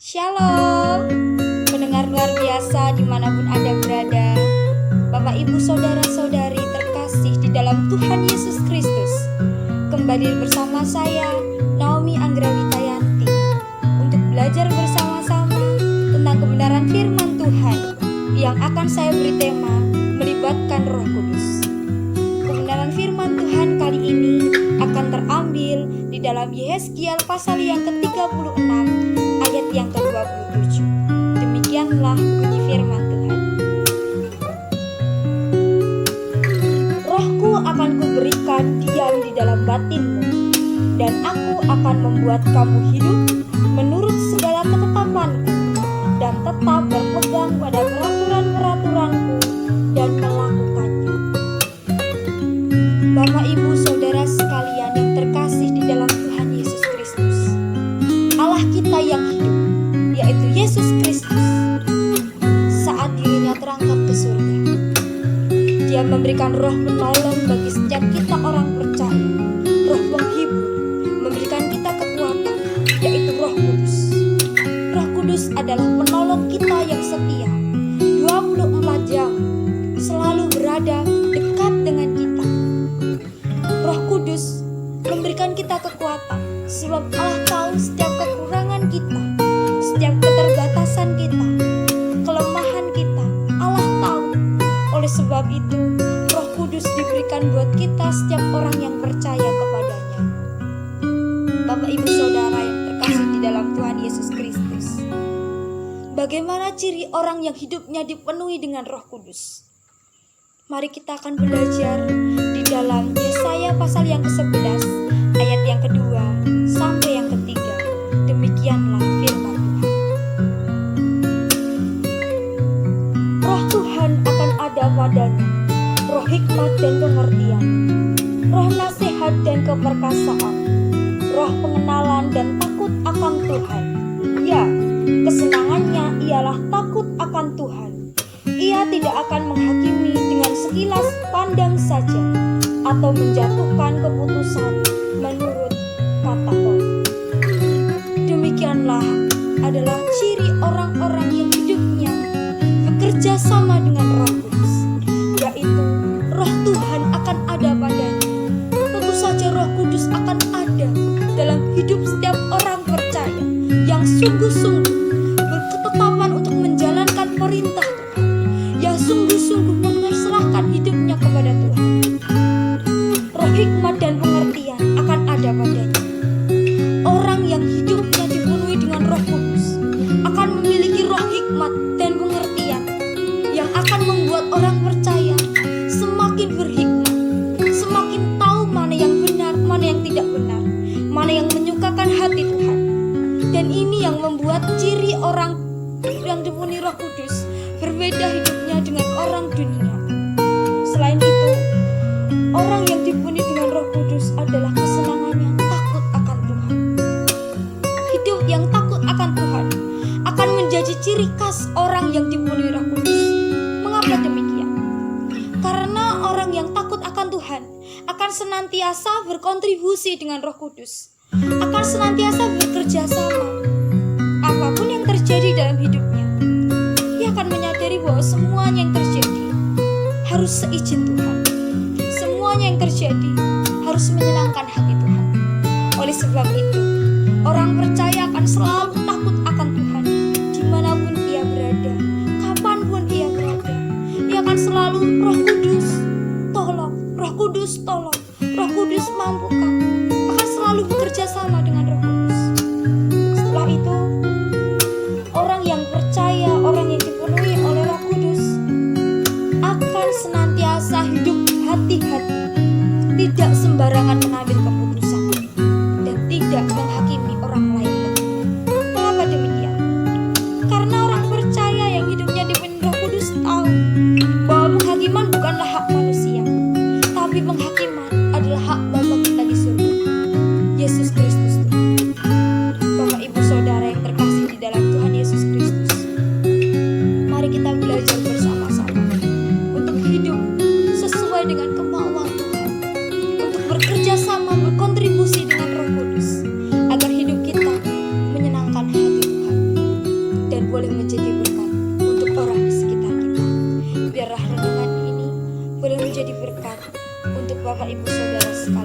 Shalom, pendengar luar biasa dimanapun Anda berada. Bapak Ibu Saudara-saudari terkasih di dalam Tuhan Yesus Kristus, kembali bersama saya Naomi Anggrawitanti untuk belajar bersama-sama tentang kebenaran firman Tuhan yang akan saya beri tema melibatkan Roh Kudus. Kebenaran firman Tuhan kali ini akan terambil di dalam Yehezkiel pasal yang ke-36 ayat yang ke-27. Demikianlah bunyi firman Tuhan. Rohku akan kuberikan diam di dalam batinmu, dan aku akan membuat kamu hidup menurut segala ketetapanku, dan tetap berpegang pada peraturan-peraturanku dan melakukannya. Bapak Ibu Saudara sekalian yang terkasih di dalam Tuhan Yesus Kristus, Allah kita yang hidup, yaitu Yesus Kristus, saat dirinya terangkat ke surga, Dia memberikan roh penolong bagi setiap kita orang percaya, roh penghibur, memberikan kita kekuatan, yaitu Roh Kudus. Roh Kudus adalah penolong kita yang setia, 24 jam, selalu berada dekat dengan kita. Roh Kudus memberikan kita kekuatan, sebab Allah tahu setiap kekurangan kita, setiap keterbatasan kita, kelemahan kita. Allah tahu. Oleh sebab itu, Roh Kudus diberikan buat kita setiap orang yang percaya kepadanya. Bapak Ibu Saudara yang terkasih di dalam Tuhan Yesus Kristus, bagaimana ciri orang yang hidupnya dipenuhi dengan Roh Kudus? Mari kita akan belajar di dalam Yesaya pasal yang ke-11 ayat yang kedua sampai yang ketiga. Demikianlah firman Tuhan. Roh Tuhan akan ada padanya, roh hikmat dan pengertian, roh nasihat dan keperkasaan, roh pengenalan dan takut akan Tuhan. Ya, kesenangannya ialah takut akan Tuhan. Ia tidak akan menghakimi dengan sekilas pandang saja, atau menjatuhkan keputusan menurut kata orang. Demikianlah adalah ciri orang-orang yang hidupnya bekerja sama dengan Roh Kudus, yaitu Roh Tuhan akan ada padanya. Tentu saja Roh Kudus akan ada dalam hidup setiap orang percaya yang sungguh-sungguh berketetapan untuk menjalankan perintah Tuhan, yang sungguh-sungguh menyerahkan hidupnya kepada Tuhan. Roh hikmat dan pengertian akan ada padanya. Orang yang hidupnya dipenuhi dengan Roh Kudus akan memiliki roh hikmat dan pengertian yang akan membuat orang percaya semakin berhikmat, semakin tahu mana yang benar, mana yang tidak benar, mana yang menyukakan hati Tuhan. Dan ini yang membuat ciri orang yang dipenuhi Roh Kudus berbeda hidupnya dengan orang dunia. Selain itu, orang yang dipenuhi dengan Roh Kudus adalah kesenangannya takut akan Tuhan. Hidup yang takut akan Tuhan akan menjadi ciri khas orang yang dipenuhi Roh Kudus. Mengapa demikian? Karena orang yang takut akan Tuhan akan senantiasa berkontribusi dengan Roh Kudus, akan senantiasa bekerja sama. Apapun yang terjadi dalam hidupnya, ia akan menyadari bahwa semuanya yang terjadi harus seizin Tuhan. Semuanya yang terjadi harus menyenangkan hati Tuhan. Oleh sebab itu, orang percaya akan selalu takut akan Tuhan dimanapun ia berada, kapanpun ia berada. Ia akan selalu Roh Kudus tolong, Roh Kudus tolong, Roh Kudus mampukan. Akan selalu bekerja sama dengan Roh Kudus. Setelah itu, orang yang percaya, orang yang dipenuhi oleh Roh Kudus akan senantiasa hidup hati-hati, tidak sembarangan mengambil keputusan, dan tidak menghakimi orang lain. boleh menjadi berkat untuk orang di sekitar kita. Biarlah renungan ini boleh menjadi berkat untuk Bapak Ibu Saudara sekalian.